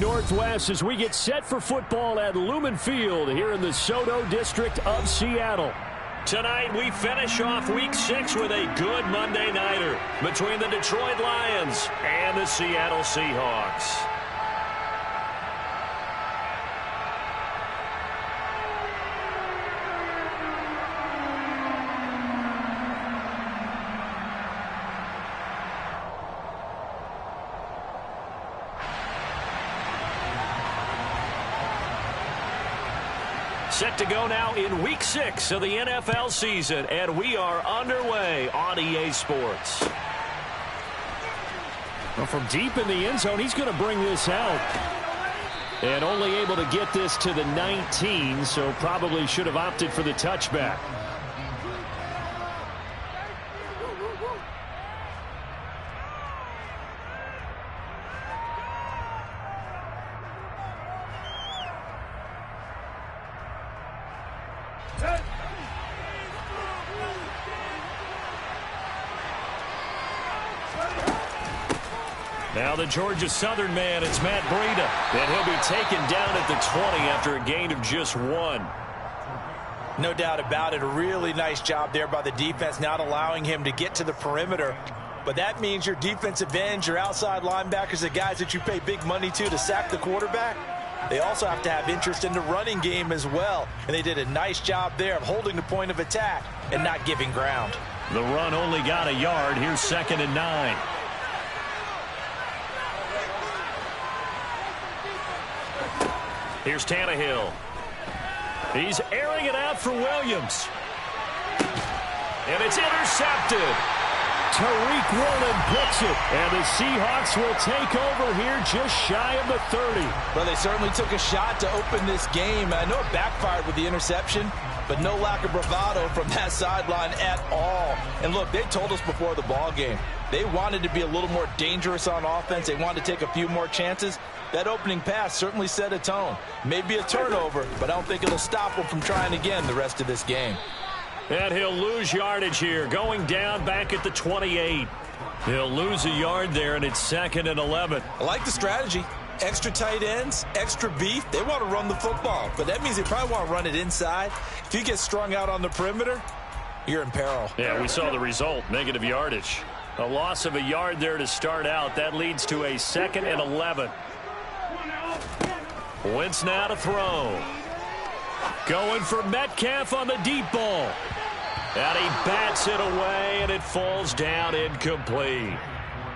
Northwest as we get set for football at Lumen Field here in the Soto district of Seattle. Tonight we finish off Week 6 with a good Monday nighter between the Detroit Lions and the Seattle Seahawks. Set to go now in Week 6 of the NFL season, and we are underway on EA Sports. Well, from deep in the end zone, he's going to bring this out. And only able to get this to the 19, so probably should have opted for the touchback. Now the Georgia Southern man, it's Matt Breida, and he'll be taken down at the 20 after a gain of just 1. No doubt about it. A really nice job there by the defense, not allowing him to get to the perimeter. But that means your defensive ends, your outside linebackers, the guys that you pay big money to sack the quarterback, they also have to have interest in the running game as well. And they did a nice job there of holding the point of attack and not giving ground. The run only got a yard. Here's 2nd and 9. Here's Tannehill. He's airing it out for Williams. And it's intercepted. Tariq Woolen picks it. And the Seahawks will take over here just shy of the 30. Well, they certainly took a shot to open this game. I know it backfired with the interception, but no lack of bravado from that sideline at all. And look, they told us before the ball game, they wanted to be a little more dangerous on offense. They wanted to take a few more chances. That opening pass certainly set a tone. Maybe a turnover, but I don't think it'll stop them from trying again the rest of this game. And he'll lose yardage here, going down back at the 28. He'll lose a yard there, and it's 2nd and 11. I like the strategy. Extra tight ends, extra beef. They want to run the football, but that means they probably want to run it inside. If you get strung out on the perimeter, you're in peril. Yeah, we saw the result, negative yardage. A loss of a yard there to start out. That leads to a 2nd and 11. Wentz now to throw. Going for Metcalf on the deep ball. And he bats it away, and it falls down incomplete.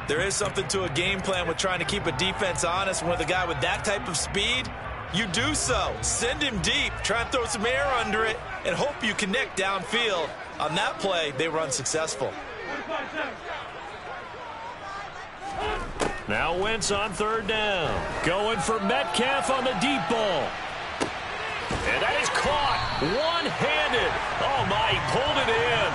There is something to a game plan with trying to keep a defense honest. With a guy with that type of speed, you do so. Send him deep. Try and throw some air under it and hope you connect downfield. On that play, they were unsuccessful. Now Wentz on 3rd down. Going for Metcalf on the deep ball. And that is caught one-handed. Oh, my, he pulled it in.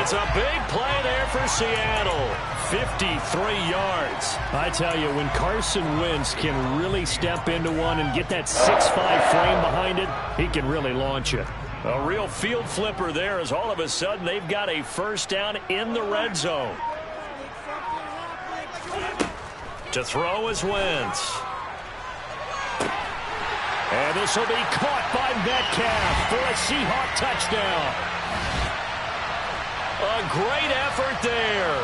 It's a big play there for Seattle. 53 yards. I tell you, when Carson Wentz can really step into one and get that 6'5" frame behind it, he can really launch it. A real field flipper there as all of a sudden they've got a 1st down in the red zone. To throw is Wentz. And this will be caught by Metcalf for a Seahawk touchdown. A great effort there.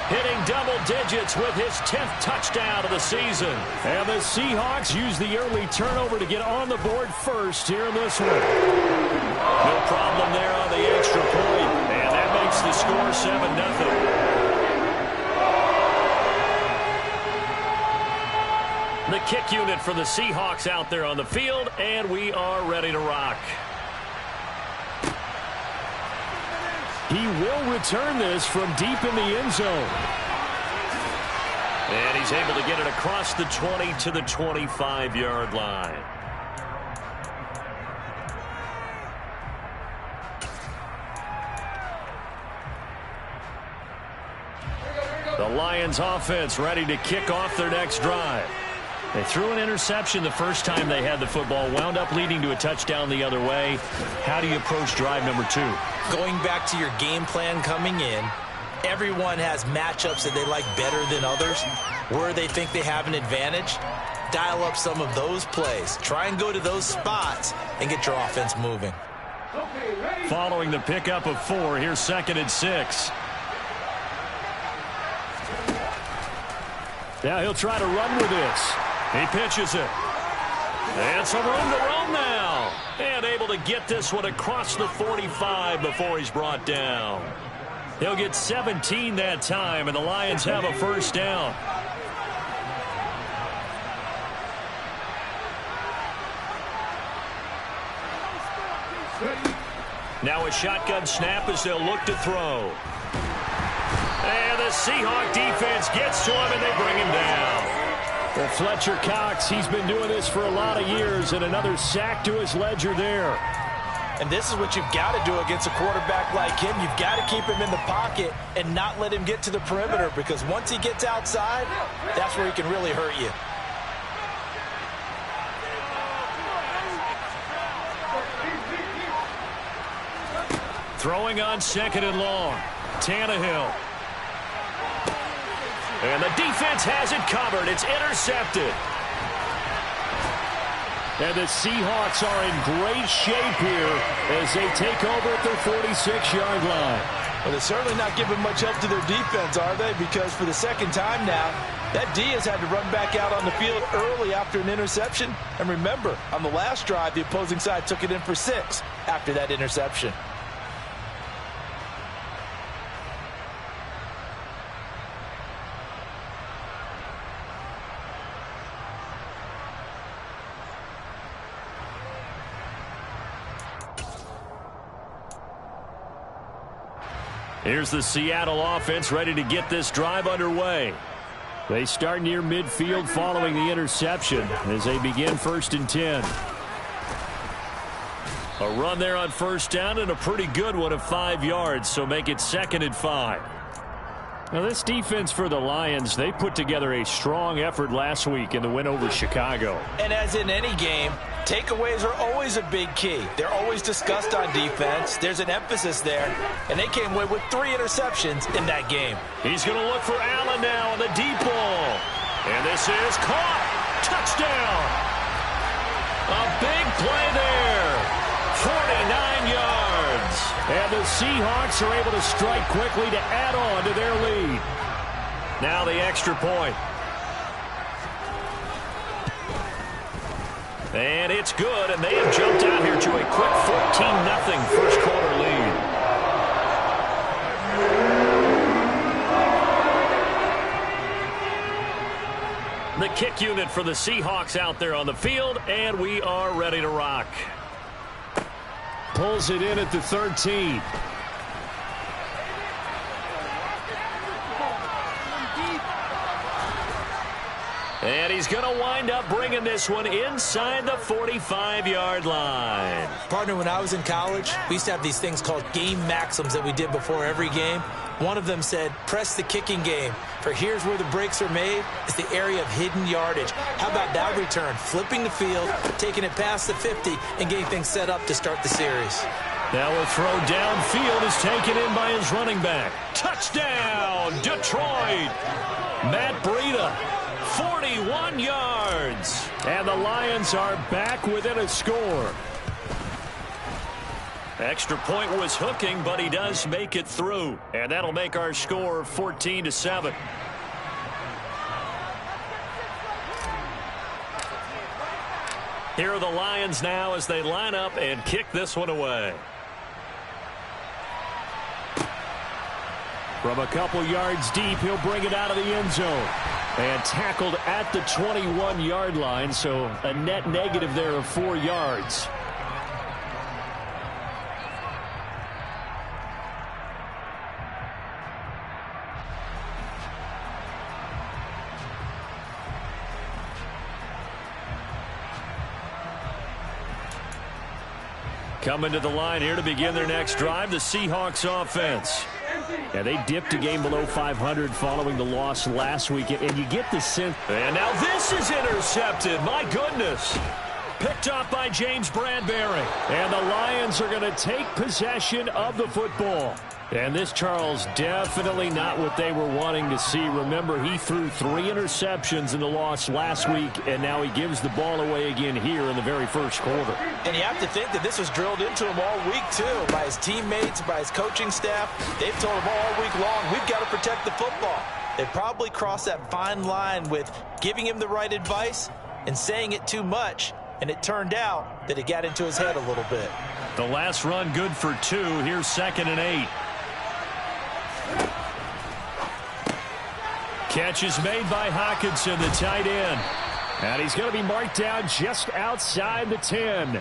Hitting double digits with his 10th touchdown of the season. And the Seahawks use the early turnover to get on the board first here in this one. No problem there on the extra point. And that makes the score 7-0. The kick unit for the Seahawks out there on the field, and we are ready to rock. He will return this from deep in the end zone. And he's able to get it across the 20 to the 25-yard line. The Lions offense ready to kick off their next drive. They threw an interception the first time they had the football, wound up leading to a touchdown the other way. How do you approach drive number 2? Going back to your game plan coming in, everyone has matchups that they like better than others, where they think they have an advantage. dial up some of those plays. Try and go to those spots and get your offense moving. Following the pickup of 4, here's 2nd and 6. Now he'll try to run with this. He pitches it. And some room to roam now. And able to get this one across the 45 before he's brought down. He'll get 17 that time, and the Lions have a first down. Now a shotgun snap as they'll look to throw. And the Seahawk defense gets to him, and they bring him down. Well, Fletcher Cox, he's been doing this for a lot of years, and another sack to his ledger there. And this is what you've got to do against a quarterback like him. You've got to keep him in the pocket and not let him get to the perimeter, because once he gets outside, that's where he can really hurt you. Throwing on 2nd and long. Tannehill. And the defense has it covered. It's intercepted. And the Seahawks are in great shape here as they take over at their 46-yard line. Well, they're certainly not giving much help to their defense, are they? Because for the second time now, that D has had to run back out on the field early after an interception. And remember, on the last drive, the opposing side took it in for 6 after that interception. Here's the Seattle offense ready to get this drive underway. They start near midfield following the interception as they begin 1st and 10. A run there on 1st down, and a pretty good one of 5 yards, so make it 2nd and 5. Now this defense for the Lions, they put together a strong effort last week in the win over Chicago. And as in any game, takeaways are always a big key. They're always discussed on defense. There's an emphasis there, and they came away with 3 interceptions in that game. He's going to look for Allen now on the deep ball. And this is caught. Touchdown. A big play there. 49 yards. And the Seahawks are able to strike quickly to add on to their lead. Now the extra point. And it's good, and they have jumped out here to a quick 14-0 first quarter lead. The kick unit for the Seahawks out there on the field, and we are ready to rock. Pulls it in at the 13. And he's going to wind up bringing this one inside the 45-yard line. Partner, when I was in college, we used to have these things called game maxims that we did before every game. One of them said, press the kicking game, for here's where the breaks are made. It's the area of hidden yardage. How about that return? Flipping the field, taking it past the 50, and getting things set up to start the series. Now a throw downfield is taken in by his running back. Touchdown, Detroit! Matt Breida, 41 yards. And the Lions are back within a score. Extra point was hooking, but he does make it through. And that'll make our score 14-7. Here are the Lions now as they line up and kick this one away. From a couple yards deep, he'll bring it out of the end zone. And tackled at the 21-yard line, so a net negative there of 4 yards. Coming to the line here to begin their next drive, the Seahawks offense. Yeah, they dipped a game below 500 following the loss last week, and you get the sense. And now this is intercepted. My goodness. Picked up by James Bradbury. And the Lions are going to take possession of the football. And this, Charles, definitely not what they were wanting to see. Remember, he threw 3 interceptions in the loss last week, and now he gives the ball away again here in the very first quarter. And you have to think that this was drilled into him all week, too, by his teammates, by his coaching staff. They've told him all week long, we've got to protect the football. They probably crossed that fine line with giving him the right advice and saying it too much, and it turned out that it got into his head a little bit. The last run good for 2. Here's 2nd and 8. Catch is made by Hockenson, the tight end. And he's going to be marked down just outside the 10.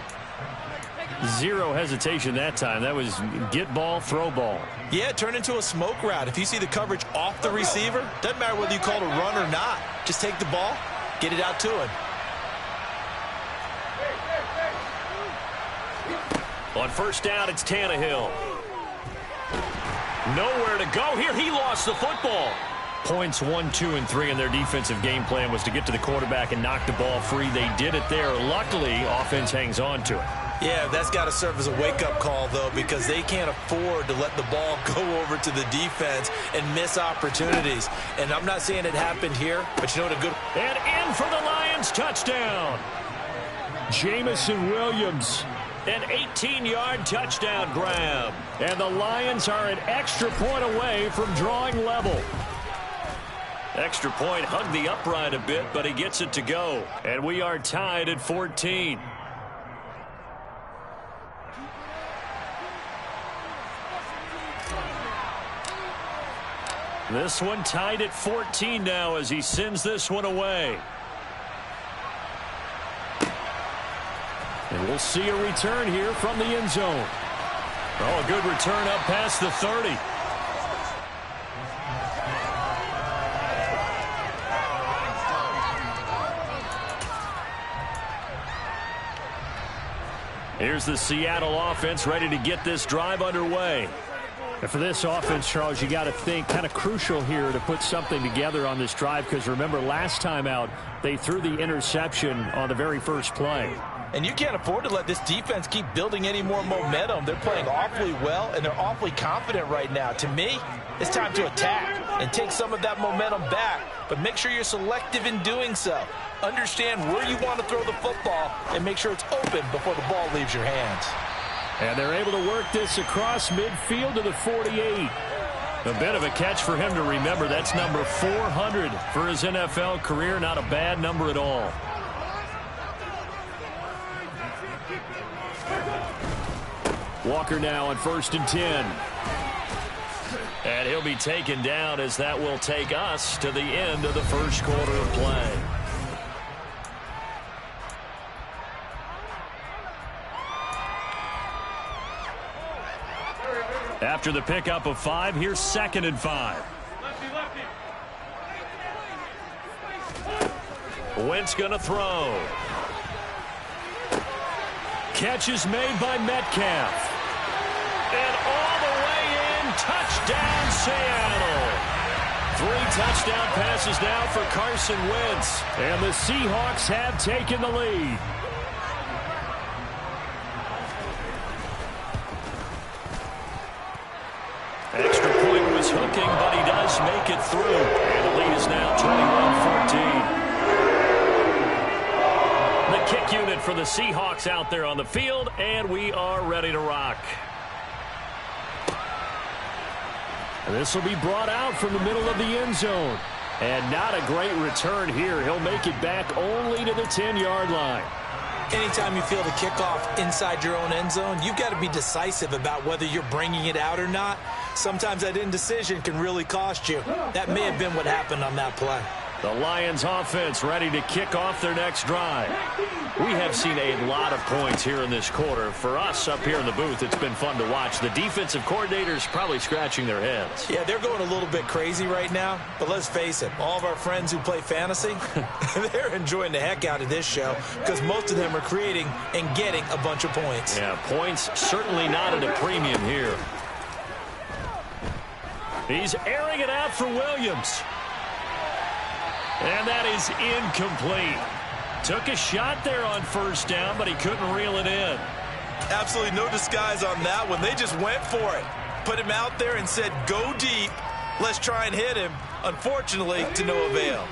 Zero hesitation that time. That was get ball, throw ball. Yeah, it turned into a smoke route. If you see the coverage off the receiver, doesn't matter whether you call it a run or not. Just take the ball, get it out to him. On first down, it's Tannehill. Nowhere to go here. He lost the football. Points 1, 2, and 3 in their defensive game plan was to get to the quarterback and knock the ball free. They did it there. Luckily, offense hangs on to it. Yeah, that's got to serve as a wake-up call, though, because they can't afford to let the ball go over to the defense and miss opportunities. And I'm not saying it happened here, but you know what a good... And in for the Lions, touchdown. Jamison Williams, an 18-yard touchdown grab. And the Lions are an extra point away from drawing level. Extra point hugged the upright a bit, but he gets it to go. And we are tied at 14. This one tied at 14 now as he sends this one away. And we'll see a return here from the end zone. Oh, a good return up past the 30. Here's the Seattle offense ready to get this drive underway. And for this offense, Charles, you got to think kind of crucial here to put something together on this drive, because remember last time out they threw the interception on the very first play. And you can't afford to let this defense keep building any more momentum. They're playing awfully well, and they're awfully confident right now. To me, it's time to attack and take some of that momentum back, but make sure you're selective in doing so. Understand where you want to throw the football and make sure it's open before the ball leaves your hands. And they're able to work this across midfield to the 48. A bit of a catch for him to remember. That's number 400 for his NFL career. Not a bad number at all. Walker now on 1st and 10. And he'll be taken down as that will take us to the end of the first quarter of play. After the pickup of 5, here's 2nd and 5. Wentz going to throw. Catch is made by Metcalf. And all the way in, touchdown Seattle. 3 touchdown passes now for Carson Wentz. And the Seahawks have taken the lead. Extra point was hooking, but he does make it through. And the lead is now 21-14. The kick unit for the Seahawks out there on the field, and we are ready to rock. And this will be brought out from the middle of the end zone. And not a great return here. He'll make it back only to the 10-yard line. Anytime you feel the kickoff inside your own end zone, you've got to be decisive about whether you're bringing it out or not. Sometimes that indecision can really cost you. That may have been what happened on that play. The Lions offense ready to kick off their next drive. We have seen a lot of points here in this quarter. For us up here in the booth, it's been fun to watch. The defensive coordinators probably scratching their heads. Yeah, they're going a little bit crazy right now. But let's face it, all of our friends who play fantasy, they're enjoying the heck out of this show because most of them are creating and getting a bunch of points. Yeah, points certainly not at a premium here. He's airing it out for Williams. And that is incomplete. Took a shot there on first down, but he couldn't reel it in. Absolutely no disguise on that one. They just went for it. put him out there and said, go deep. Let's try and hit him. Unfortunately, to no avail.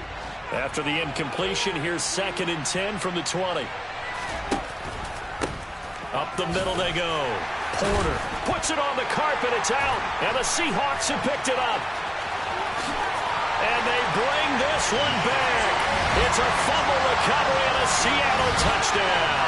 After the incompletion, here's 2nd and 10 from the 20. Up the middle they go. Porter puts it on the carpet. It's out. And the Seahawks have picked it up. And they bring this one back. It's a fumble recovery and a Seattle touchdown.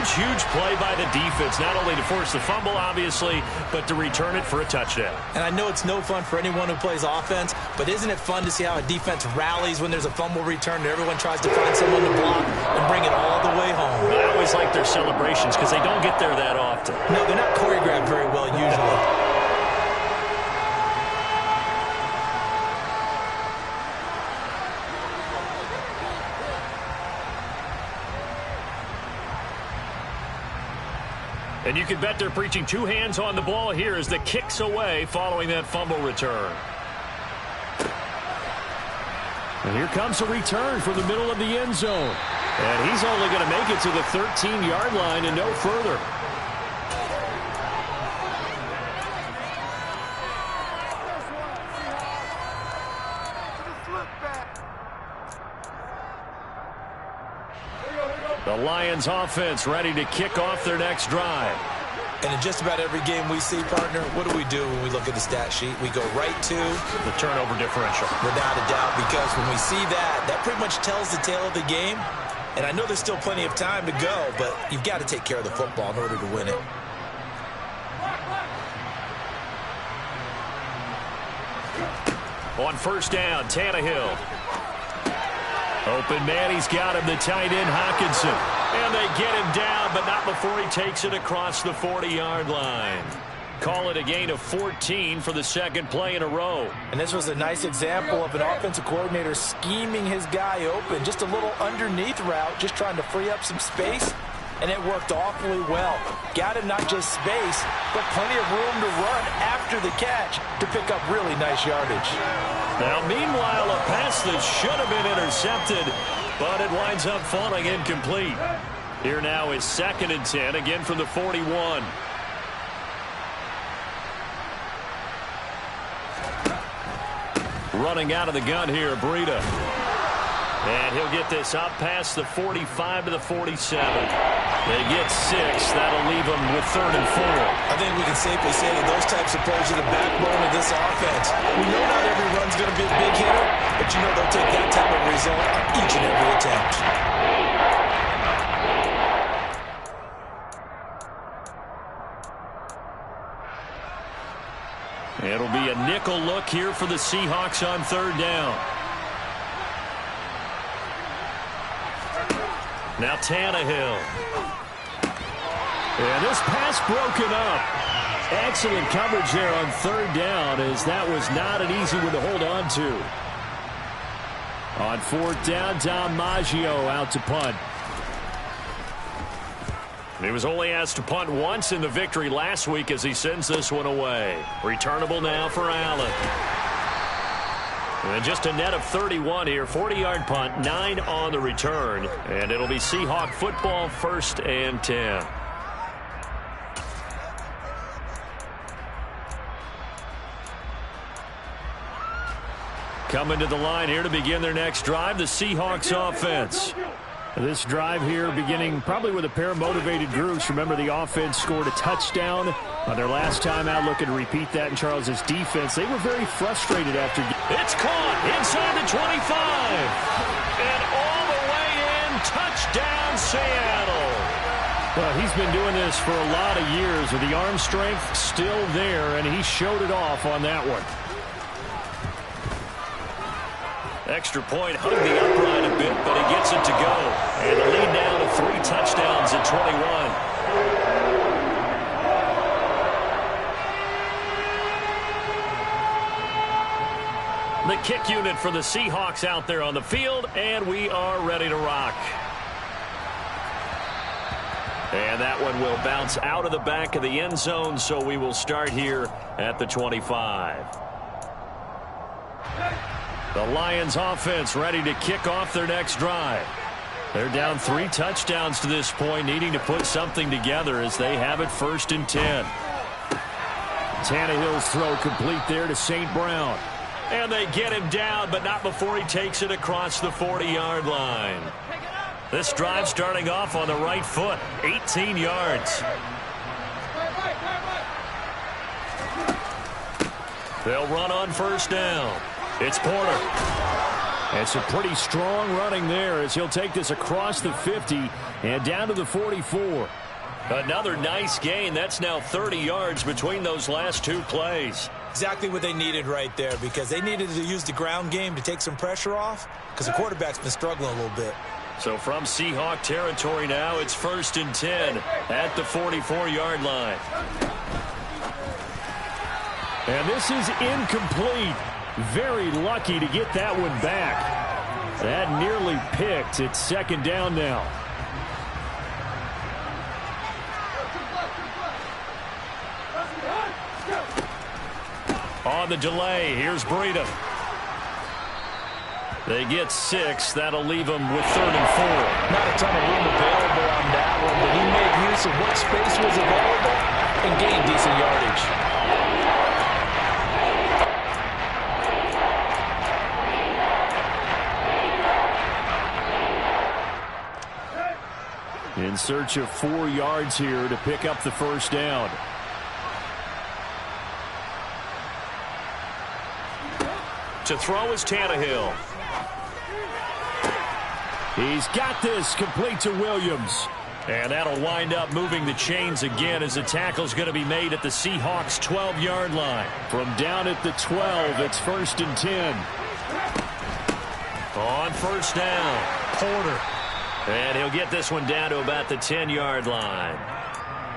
Huge play by the defense, not only to force the fumble, obviously, but to return it for a touchdown. And I know it's no fun for anyone who plays offense, but isn't it fun to see how a defense rallies when there's a fumble return and everyone tries to find someone to block and bring it all the way home? I always like their celebrations because they don't get there that often. No, they're not choreographed very well usually. And you can bet they're preaching 2 hands on the ball here as the kick's away following that fumble return. And here comes a return from the middle of the end zone. And he's only going to make it to the 13-yard line and no further. The Lions offense ready to kick off their next drive. And in just about every game we see, partner, what do when we look at the stat sheet? We go right to the turnover differential. Without a doubt, because when we see that, that pretty much tells the tale of the game. And I know there's still plenty of time to go, but you've got to take care of the football in order to win it. On first down, Tannehill. Open man, he's got him, the tight end, Hockenson. And they get him down, but not before he takes it across the 40-yard line. Call it a gain of 14 for the second play in a row. And this was a nice example of an offensive coordinator scheming his guy open. Just a little underneath route, just trying to free up some space. And it worked awfully well. Got him not just space, but plenty of room to run after the catch to pick up really nice yardage. Now, meanwhile, a pass that should have been intercepted, but it winds up falling incomplete. Here now is 2nd and 10, again from the 41. Running out of the gun here, Breida. And he'll get this up past the 45 to the 47. They get 6. That'll leave them with 3rd and 4. I think we can safely say that those types of plays are the backbone of this offense. We know not every run's going to be a big hitter, but you know they'll take that type of result on each and every attempt. It'll be a nickel look here for the Seahawks on 3rd down. Now Tannehill. And this pass broken up. Excellent coverage there on 3rd down, as that was not an easy one to hold on to. On 4th down, Dom Maggio out to punt. He was only asked to punt once in the victory last week as he sends this one away. Returnable now for Allen. And just a net of 31 here. 40-yard punt, 9 on the return. And it'll be Seahawk football, 1st and 10. Coming to the line here to begin their next drive, the Seahawks offense. This drive here beginning probably with a pair of motivated groups. Remember, the offense scored a touchdown on their last time out. Looking to repeat that in Charles's defense. They were very frustrated after. It's caught inside the 25. And all the way in, touchdown Seattle. Well, he's been doing this for a lot of years with the arm strength still there, and he showed it off on that one. Extra point, hung the upright a bit, but he gets it to go. And the lead now to 3 touchdowns at 21. The kick unit for the Seahawks out there on the field, and we are ready to rock. And that one will bounce out of the back of the end zone, so we will start here at the 25. The Lions offense ready to kick off their next drive. They're down 3 touchdowns to this point, needing to put something together as they have it 1st and 10. Tannehill's throw complete there to St. Brown. And they get him down, but not before he takes it across the 40-yard line. This drive starting off on the right foot, 18 yards. They'll run on 1st down. It's Porter. It's a pretty strong running there as he'll take this across the 50 and down to the 44. Another nice gain. That's now 30 yards between those last 2 plays. Exactly what they needed right there, because they needed to use the ground game to take some pressure off, because the quarterback's been struggling a little bit. So from Seahawk territory now, it's 1st and 10 at the 44-yard line. And this is incomplete. Very lucky to get that one back. That nearly picked. It's 2nd down now. On the delay, here's Breida. They get 6. That'll leave them with 3rd and 4. Not a ton of room available on that one, but he made use of what space was available and gained decent yardage. In search of 4 yards here to pick up the 1st down. To throw is Tannehill. He's got this complete to Williams. And that'll wind up moving the chains again as the tackle's going to be made at the Seahawks' 12-yard line. From down at the 12, it's 1st and 10. On 1st down, Porter. And he'll get this one down to about the 10-yard line.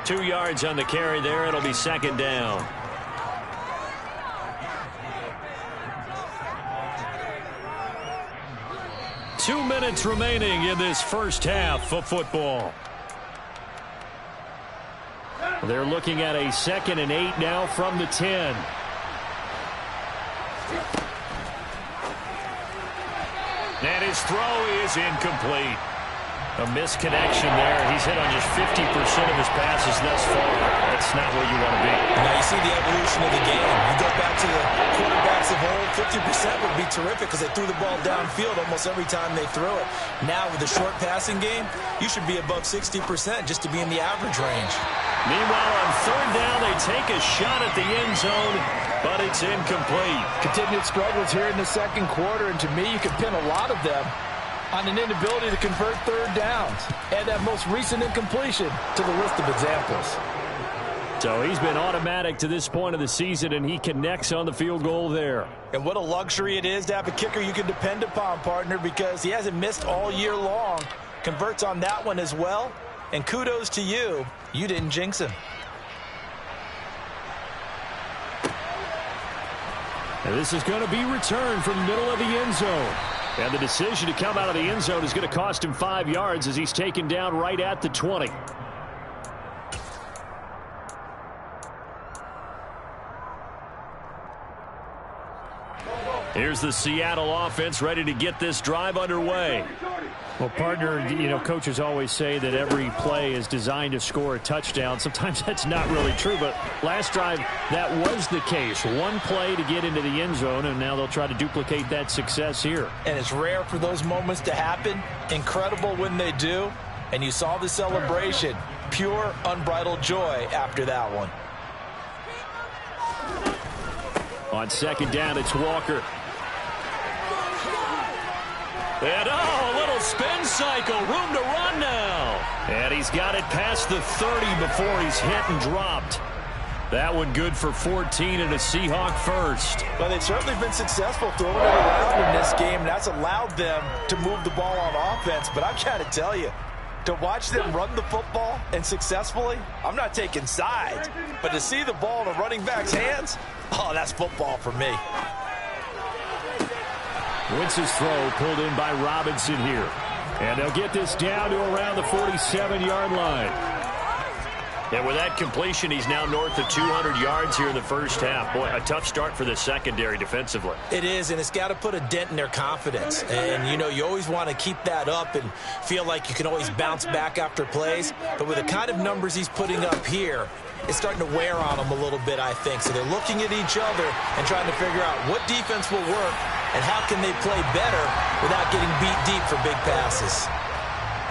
2 yards on the carry there. It'll be 2nd down. Two minutes remaining in this first half of football. They're looking at a 2nd and 8 now from the 10. And his throw is incomplete. A misconnection there. He's hit on just 50% of his passes thus far. That's not where you want to be. Now you see the evolution of the game. You go back to the quarterbacks of old, 50% would be terrific because they threw the ball downfield almost every time they threw it. Now with the short passing game, you should be above 60% just to be in the average range. Meanwhile, on 3rd down, they take a shot at the end zone, but it's incomplete. Continued struggles here in the 2nd quarter, and to me, you can pin a lot of them on an inability to convert 3rd downs. Add that most recent incompletion to the list of examples. So he's been automatic to this point of the season, and he connects on the field goal there. And what a luxury it is to have a kicker you can depend upon, partner, because he hasn't missed all year long. Converts on that one as well. And kudos to you. You didn't jinx him. And this is going to be returned from the middle of the end zone. And the decision to come out of the end zone is going to cost him 5 yards as he's taken down right at the 20. Here's the Seattle offense ready to get this drive underway. Well, partner, you know, coaches always say that every play is designed to score a touchdown. Sometimes that's not really true, but last drive, that was the case. One play to get into the end zone, and now they'll try to duplicate that success here. And it's rare for those moments to happen. Incredible when they do. And you saw the celebration. Pure, unbridled joy after that one. On 2nd down, it's Walker. And, oh, a little spin cycle. Room to run now. And he's got it past the 30 before he's hit and dropped. That one good for 14 and a Seahawk first. Well, they've certainly been successful throwing it around in this game. That's allowed them to move the ball on offense. But I've got to tell you, to watch them run the football and successfully, I'm not taking sides. But to see the ball in a running back's hands, oh, that's football for me. Wentz's throw pulled in by Robinson here. And they'll get this down to around the 47-yard line. And with that completion, he's now north of 200 yards here in the first half. Boy, a tough start for the secondary defensively. It is, and it's got to put a dent in their confidence. And, you know, you always want to keep that up and feel like you can always bounce back after plays. But with the kind of numbers he's putting up here, it's starting to wear on them a little bit, I think. So they're looking at each other and trying to figure out what defense will work and how can they play better without getting beat deep for big passes.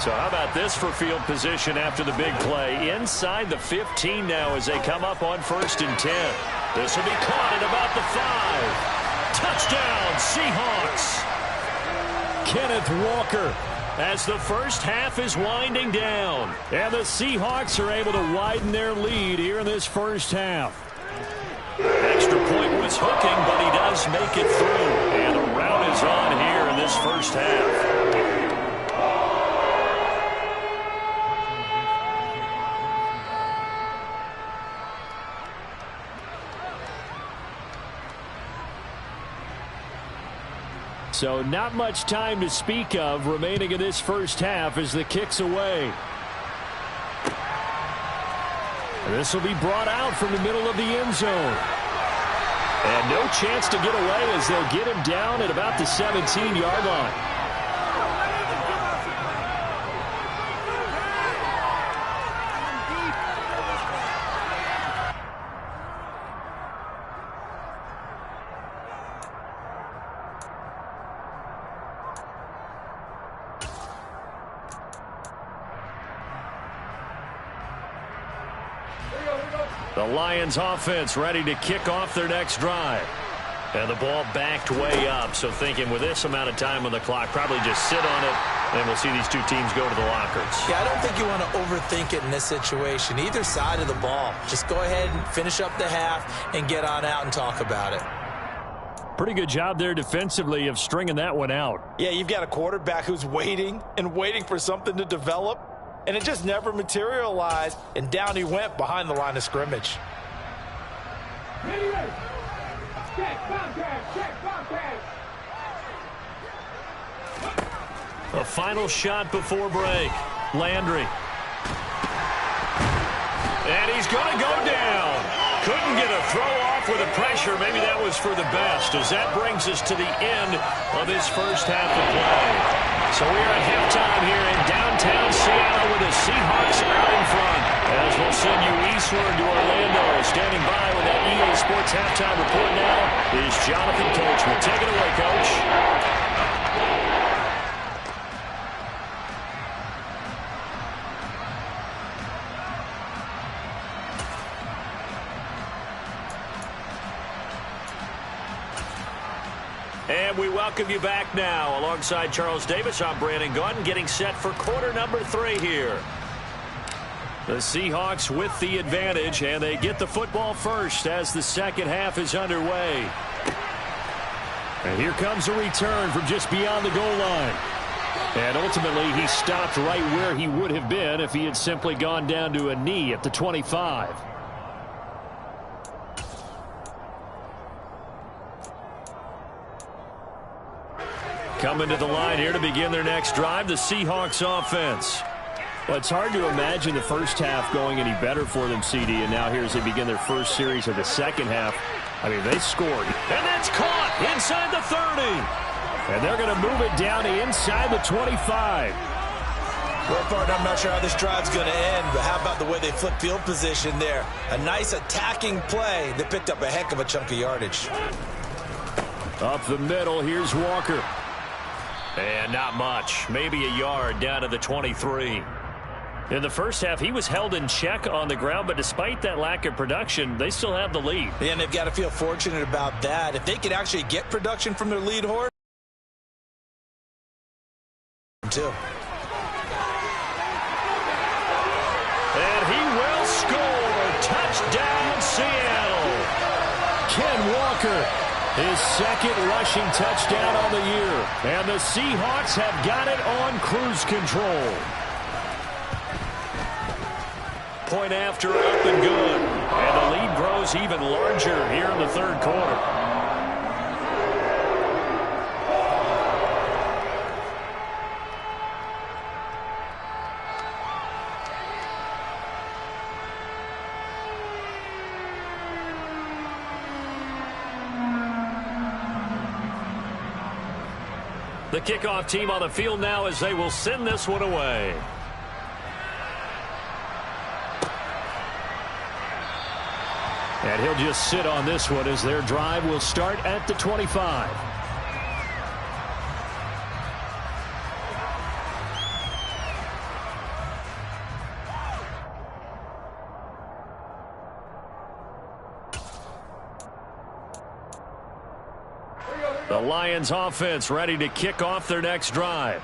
So how about this for field position after the big play? Inside the 15 now as they come up on 1st and 10. This will be caught at about the 5. Touchdown, Seahawks. Kenneth Walker as the first half is winding down. And the Seahawks are able to widen their lead here in this first half. Extra point was hooking, but he does make it through. And a rout is on here in this first half. So not much time to speak of remaining in this first half as the kick's away. This will be brought out from the middle of the end zone. And no chance to get away as they'll get him down at about the 17-yard line. The Lions offense ready to kick off their next drive. And the ball backed way up. So thinking with this amount of time on the clock, probably just sit on it, and we'll see these two teams go to the lockers. Yeah, I don't think you want to overthink it in this situation. Either side of the ball. Just go ahead and finish up the half and get on out and talk about it. Pretty good job there defensively of stringing that one out. Yeah, you've got a quarterback who's waiting and waiting for something to develop. And it just never materialized, and down he went behind the line of scrimmage. A final shot before break. Landry. And he's going to go down. Couldn't get a throw off with the pressure. Maybe that was for the best, as that brings us to the end of this first half of play. So we are at halftime here in downtown Seattle with the Seahawks out in front. As we'll send you eastward to Orlando. Standing by with that EA Sports halftime report now is Jonathan Coachman. Take it away, Coach. And we welcome you back now. Alongside Charles Davis, I'm Brandon Gunn, getting set for quarter number 3 here. The Seahawks with the advantage, and they get the football first as the second half is underway. And here comes a return from just beyond the goal line. And ultimately, he stopped right where he would have been if he had simply gone down to a knee at the 25. Coming to the line here to begin their next drive, the Seahawks offense. Well, it's hard to imagine the first half going any better for them, CD, and now here as they begin their first series of the second half. I mean, they scored. And that's caught inside the 30. And they're going to move it down to inside the 25. Well, partner, I'm not sure how this drive's going to end, but how about the way they flip field position there? A nice attacking play that picked up a heck of a chunk of yardage. Up the middle, here's Walker. And not much. Maybe a yard down to the 23. In the first half, he was held in check on the ground, but despite that lack of production, they still have the lead. Yeah, and they've got to feel fortunate about that. If they could actually get production from their lead horse, too. And he will score. Touchdown, Seattle. Ken Walker, his second rushing touchdown on the year. And the Seahawks have got it on cruise control. Point after, up and good. And the lead grows even larger here in the third quarter. The kickoff team on the field now as they will send this one away. And he'll just sit on this one as their drive will start at the 25. The Lions offense ready to kick off their next drive.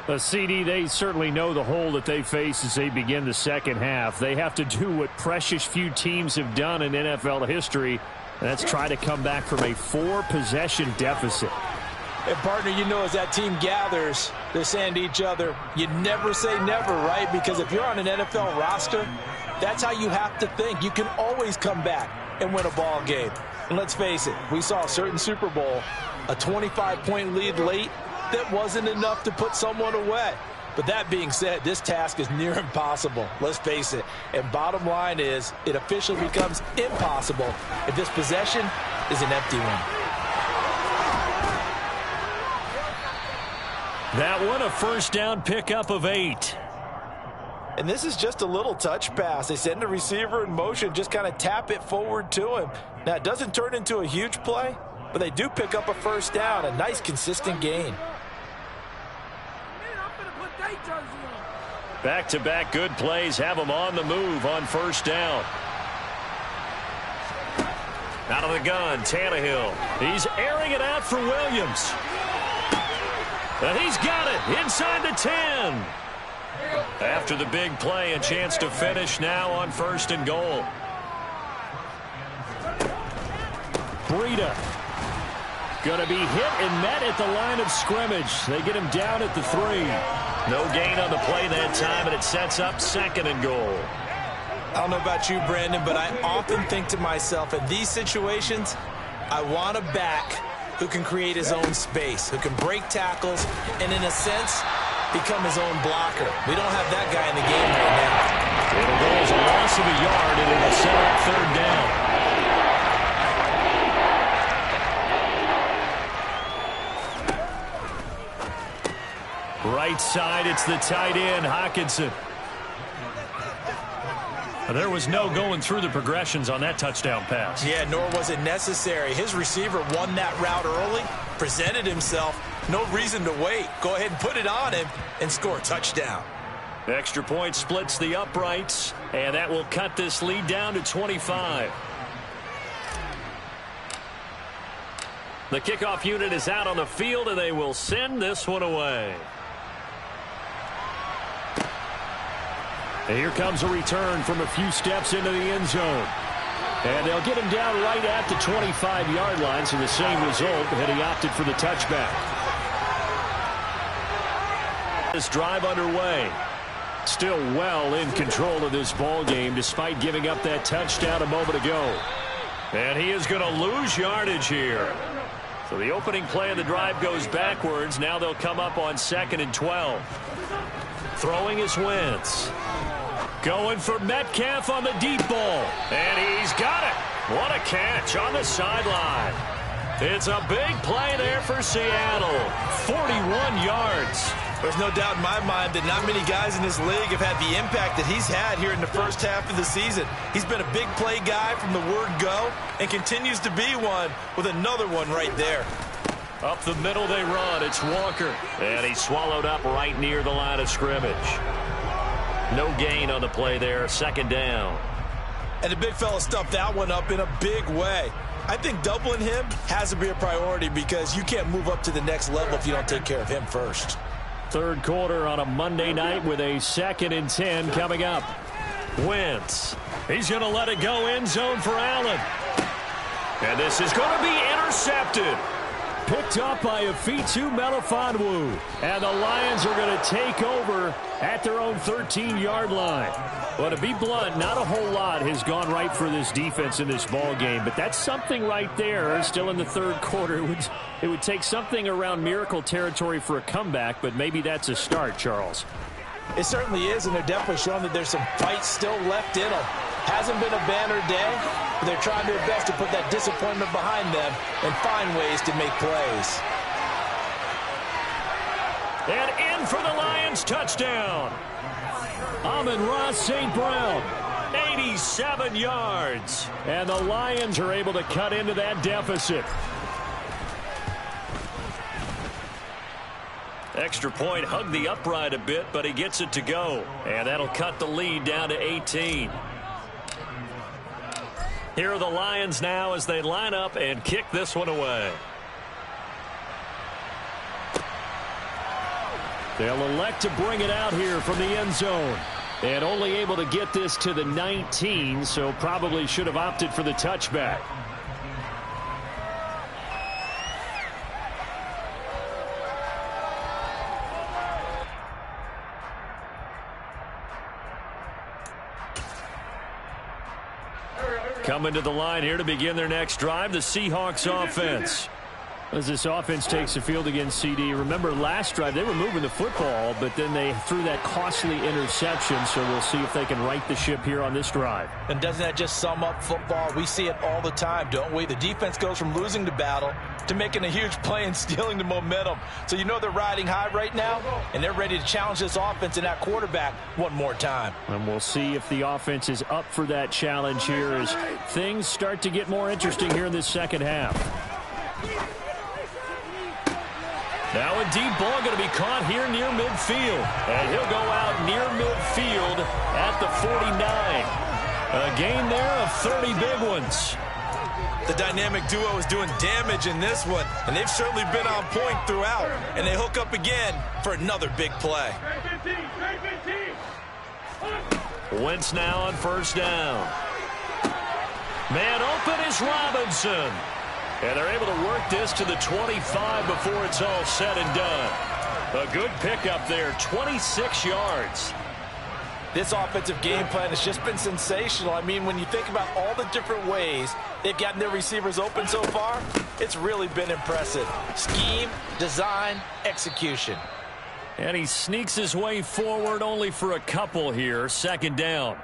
The CD, they certainly know the hole that they face as they begin the second half. They have to do what precious few teams have done in NFL history, and that's try to come back from a 4-possession deficit. And partner, you know, as that team gathers, they're saying to each other, you never say never, right? Because if you're on an NFL roster, that's how you have to think. You can always come back and win a ball game. And let's face it, we saw a certain Super Bowl, a 25-point lead late, that wasn't enough to put someone away. But that being said, this task is near impossible. Let's face it. And bottom line is, it officially becomes impossible if this possession is an empty one. That one, a first down pickup of 8. And this is just a little touch pass. They send the receiver in motion, just kind of tap it forward to him. Now, it doesn't turn into a huge play, but they do pick up a first down, a nice, consistent gain. Back-to-back good plays have them on the move on first down. Out of the gun, Tannehill. He's airing it out for Williams. And he's got it inside the 10. After the big play, a chance to finish now on 1st and goal. Breida. Going to be hit and met at the line of scrimmage. They get him down at the 3. No gain on the play that time, and it sets up 2nd and goal. I don't know about you, Brandon, but I often think to myself, in these situations, I want a back who can create his own space, who can break tackles, and in a sense, become his own blocker. We don't have that guy in the game right now. It'll go as a loss of a yard, and it will set up 3rd down. Right side, it's the tight end, Hockenson. There was no going through the progressions on that touchdown pass. Yeah, nor was it necessary. His receiver won that route early, presented himself. No reason to wait. Go ahead and put it on him and score a touchdown. Extra point splits the uprights, and that will cut this lead down to 25. The kickoff unit is out on the field, and they will send this one away. And here comes a return from a few steps into the end zone. And they'll get him down right at the 25-yard line, so the same result, and he opted for the touchback. This drive underway. Still well in control of this ball game, despite giving up that touchdown a moment ago. And he is going to lose yardage here. So the opening play of the drive goes backwards. Now they'll come up on 2nd and 12. Throwing is Wentz. Going for Metcalf on the deep ball. And he's got it. What a catch on the sideline. It's a big play there for Seattle. 41 yards. There's no doubt in my mind that not many guys in this league have had the impact that he's had here in the first half of the season. He's been a big play guy from the word go and continues to be one with another one right there. Up the middle they run. It's Walker. And he's swallowed up right near the line of scrimmage. No gain on the play there. 2nd down. And the big fella stuffed that one up in a big way. I think doubling him has to be a priority because you can't move up to the next level if you don't take care of him first. 3rd quarter on a Monday night with a 2nd and 10 coming up. Wentz. He's going to let it go end zone for Allen. And this is going to be intercepted. Picked up by Afitu Melifonwu. And the Lions are going to take over at their own 13-yard line. Well, to be blunt, not a whole lot has gone right for this defense in this ball game, but that's something right there. Still in the 3rd quarter. It would take something around miracle territory for a comeback, but maybe that's a start, Charles. It certainly is, and they're definitely showing that there's some fight still left in them. Hasn't been a banner day, but they're trying their best to put that disappointment behind them and find ways to make plays. And in for the Lions touchdown. Amon-Ra St. Brown, 87 yards. And the Lions are able to cut into that deficit. Extra point hugged the upright a bit, but he gets it to go. And that'll cut the lead down to 18. Here are the Lions now as they line up and kick this one away. They'll elect to bring it out here from the end zone. And only able to get this to the 19, so probably should have opted for the touchback. Coming to the line here to begin their next drive, the Seahawks offense. As this offense takes the field against CD, remember last drive they were moving the football, but then they threw that costly interception, so we'll see if they can right the ship here on this drive. And doesn't that just sum up football? We see it all the time, don't we? The defense goes from losing the battle to making a huge play and stealing the momentum. So you know they're riding high right now, and they're ready to challenge this offense and that quarterback one more time. And we'll see if the offense is up for that challenge here as things start to get more interesting here in this second half. Now a deep ball going to be caught here near midfield. And he'll go out near midfield at the 49. A gain there of 30 big ones. The dynamic duo is doing damage in this one, and they've certainly been on point throughout. And they hook up again for another big play. Wentz now on first down. Man open is Robinson. And they're able to work this to the 25 before it's all said and done. A good pickup there, 26 yards. This offensive game plan has just been sensational. I mean, when you think about all the different ways they've gotten their receivers open so far, it's really been impressive. Scheme, design, execution. And he sneaks his way forward only for a couple here, second down.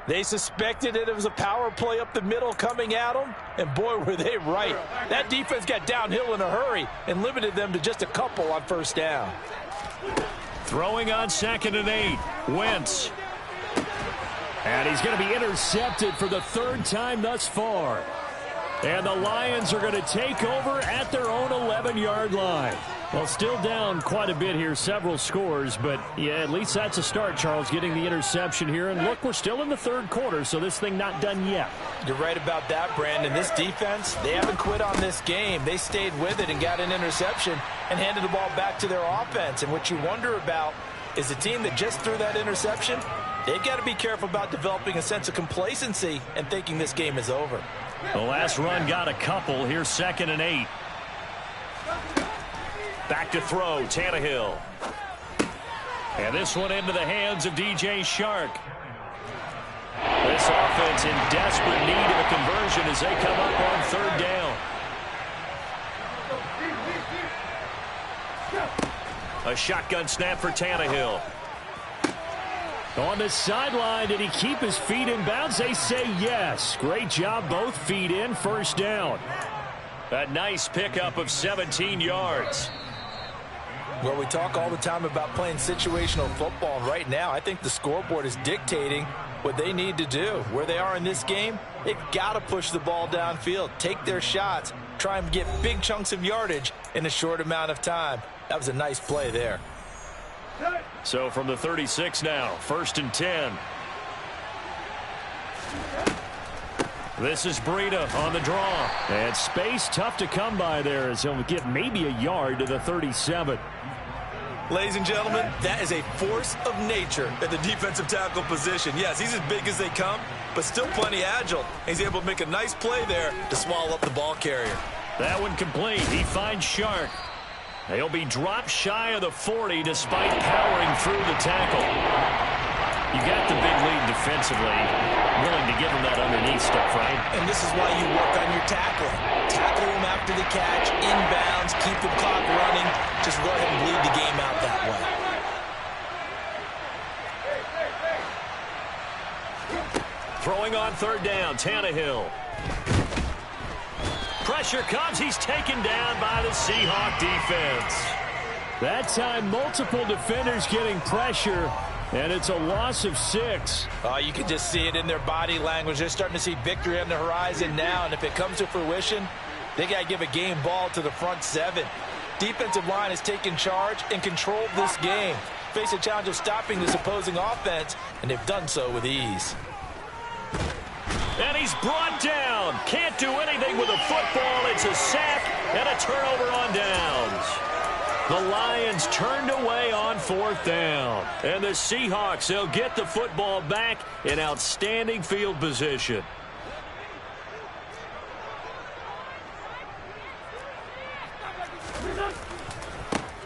They suspected that it was a power play up the middle coming at them, and boy, were they right. That defense got downhill in a hurry and limited them to just a couple on first down. Throwing on 2nd and 8, Wentz. And he's going to be intercepted for the third time thus far. And the Lions are going to take over at their own 11-yard line. Well, still down quite a bit here, several scores, but yeah, at least that's a start, Charles, getting the interception here. And look, we're still in the third quarter, so this thing not done yet. You're right about that, Brandon. This defense, they haven't quit on this game. They stayed with it and got an interception and handed the ball back to their offense. And what you wonder about is the team that just threw that interception, they've got to be careful about developing a sense of complacency and thinking this game is over. The last run got a couple. Here's 2nd and 8. Back to throw, Tannehill. And this one into the hands of DJ Shark. This offense in desperate need of a conversion as they come up on third down. A shotgun snap for Tannehill. On the sideline, did he keep his feet in bounds? They say yes. Great job, both feet in, first down. A nice pickup of 17 yards. Well, we talk all the time about playing situational football. And right now, I think the scoreboard is dictating what they need to do. Where they are in this game, they've got to push the ball downfield, take their shots, try and get big chunks of yardage in a short amount of time. That was a nice play there. So from the 36 now, 1st and 10. This is Breida on the draw. And space tough to come by there as he'll get maybe a yard to the 37. Ladies and gentlemen, that is a force of nature at the defensive tackle position. Yes, he's as big as they come, but still plenty agile. He's able to make a nice play there to swallow up the ball carrier. That one complete. He finds Shark. He'll be dropped shy of the 40 despite powering through the tackle. You got the big lead defensively. Willing to give him that underneath stuff, right? And this is why you work on your tackling. Tackle him after the catch, inbounds, keep the clock running. Just go ahead and bleed the game out that way. Throwing on third down, Tannehill. Pressure comes. He's taken down by the Seahawk defense. That time, multiple defenders getting pressure, and it's a loss of 6. Oh, you can just see it in their body language. They're starting to see victory on the horizon now, and if it comes to fruition, they got to give a game ball to the front 7. Defensive line has taken charge and controlled this game. Face a challenge of stopping this opposing offense, and they've done so with ease. And he's brought down. Can't do anything with a football. It's a sack and a turnover on downs. The Lions turned away on 4th down. And the Seahawks, they'll get the football back in outstanding field position.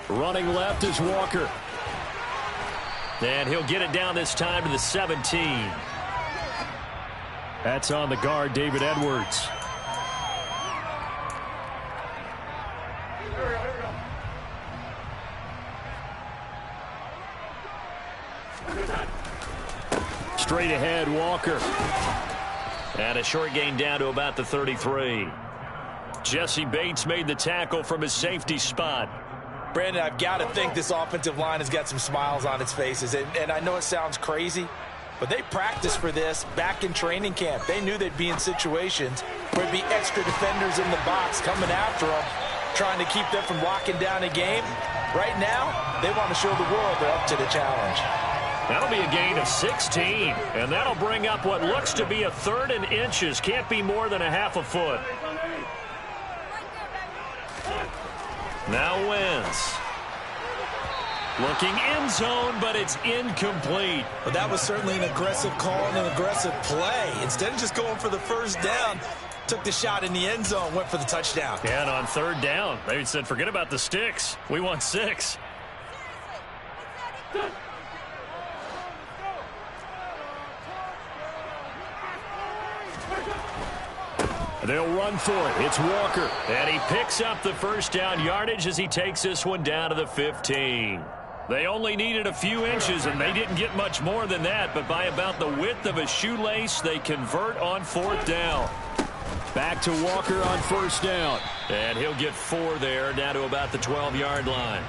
Running left is Walker. And he'll get it down this time to the 17. That's on the guard, David Edwards. Straight ahead, Walker. And a short gain down to about the 33. Jesse Bates made the tackle from his safety spot. Brandon, I've got to think this offensive line has got some smiles on its faces. And I know it sounds crazy, but they practiced for this back in training camp. They knew they'd be in situations where there'd be extra defenders in the box coming after them, trying to keep them from locking down a game. Right now, they want to show the world they're up to the challenge. That'll be a gain of 16, and that'll bring up what looks to be a 3rd and inches. Can't be more than a half a foot. Now Wentz. Looking end zone, but it's incomplete. Well, that was certainly an aggressive call and an aggressive play. Instead of just going for the first down, took the shot in the end zone, went for the touchdown. Yeah, and on 3rd down, they said, forget about the sticks. We want 6. They'll run for it. It's Walker. And he picks up the first down yardage as he takes this one down to the 15. They only needed a few inches, and they didn't get much more than that. But by about the width of a shoelace, they convert on 4th down. Back to Walker on 1st down. And he'll get 4 there, down to about the 12-yard line.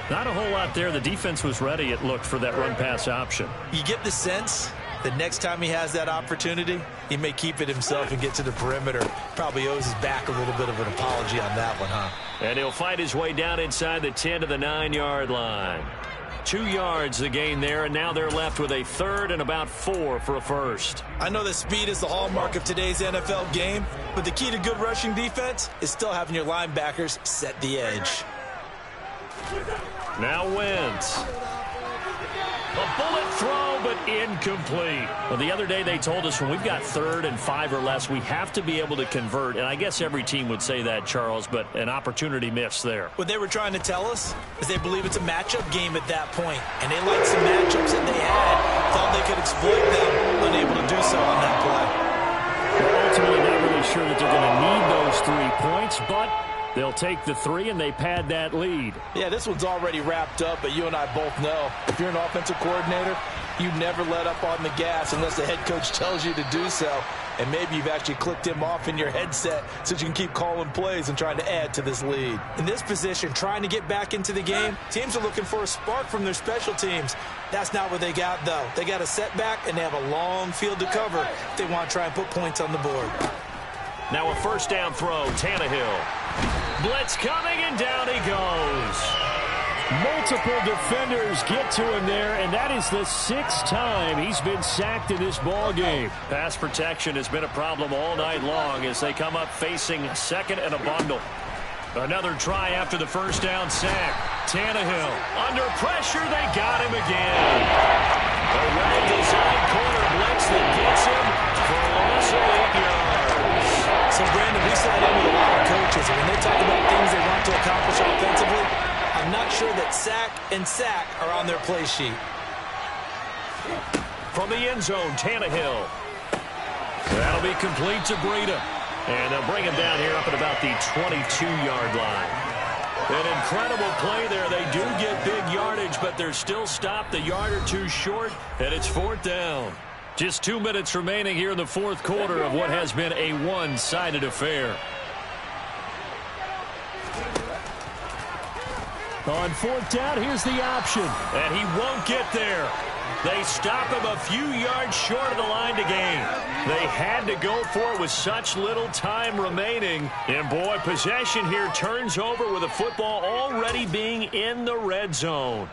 Not a whole lot there. The defense was ready, it looked, for that run-pass option. You get the sense that next time he has that opportunity, he may keep it himself and get to the perimeter. Probably owes his back a little bit of an apology on that one, huh? And he'll fight his way down inside the 10 to the 9-yard line. 2 yards the gain there, and now they're left with a 3rd and about 4 for a first. I know that speed is the hallmark of today's NFL game, but the key to good rushing defense is still having your linebackers set the edge. Now Wentz. A bullet throw, but incomplete. Well, the other day they told us when we've got 3rd and 5 or less, we have to be able to convert. And I guess every team would say that, Charles, but an opportunity missed there. What they were trying to tell us is they believe it's a matchup game at that point. And they liked some matchups that they had, thought they could exploit them, unable to do so on that play. They're ultimately not really sure that they're going to need those 3 points, but they'll take the 3, and they pad that lead. Yeah, this one's already wrapped up, but you and I both know if you're an offensive coordinator, you never let up on the gas unless the head coach tells you to do so. And maybe you've actually clicked him off in your headset so you can keep calling plays and trying to add to this lead. In this position, trying to get back into the game, teams are looking for a spark from their special teams. That's not what they got, though. They got a setback, and they have a long field to cover if they want to try and put points on the board. Now a 1st down throw, Tannehill. Blitz coming, and down he goes. Multiple defenders get to him there, and that is the 6th time he's been sacked in this ball game. Pass protection has been a problem all night long as they come up facing 2nd and a bundle. Another try after the 1st down sack. Tannehill under pressure. They got him again. A well-designed corner blitz that gets him for a loss of 8 yards. So, Brandon, we sat in with a lot of coaches, and when they talk about things they want to accomplish offensively, I'm not sure that sack and sack are on their play sheet. From the end zone, Tannehill. That'll be complete to Breida. And they'll bring him down here up at about the 22-yard line. An incredible play there. They do get big yardage, but they're still stopped a yard or 2 short, and it's 4th down. Just 2 minutes remaining here in the 4th quarter of what has been a one-sided affair. On fourth down, here's the option. And he won't get there. They stop him a few yards short of the line to gain. They had to go for it with such little time remaining. And, boy, possession here turns over with the football already being in the red zone.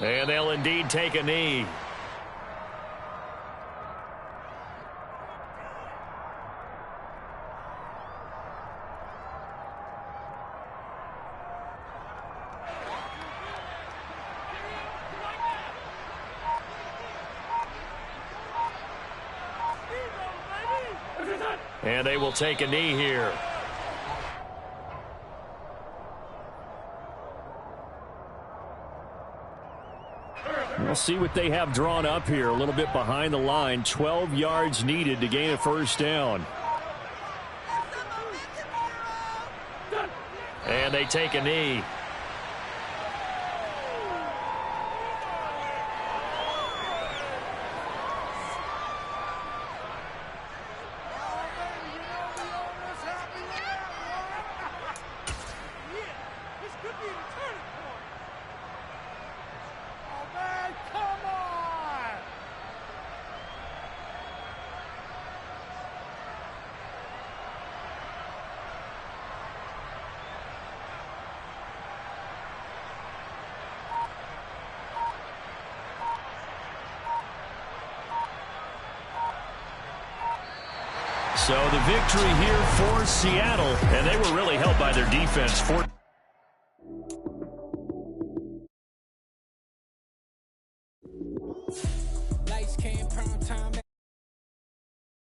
And they'll indeed take a knee. And they will take a knee here. We'll see what they have drawn up here. A little bit behind the line. 12 yards needed to gain a first down. And they take a knee. So the victory here for Seattle, and they were really helped by their defense.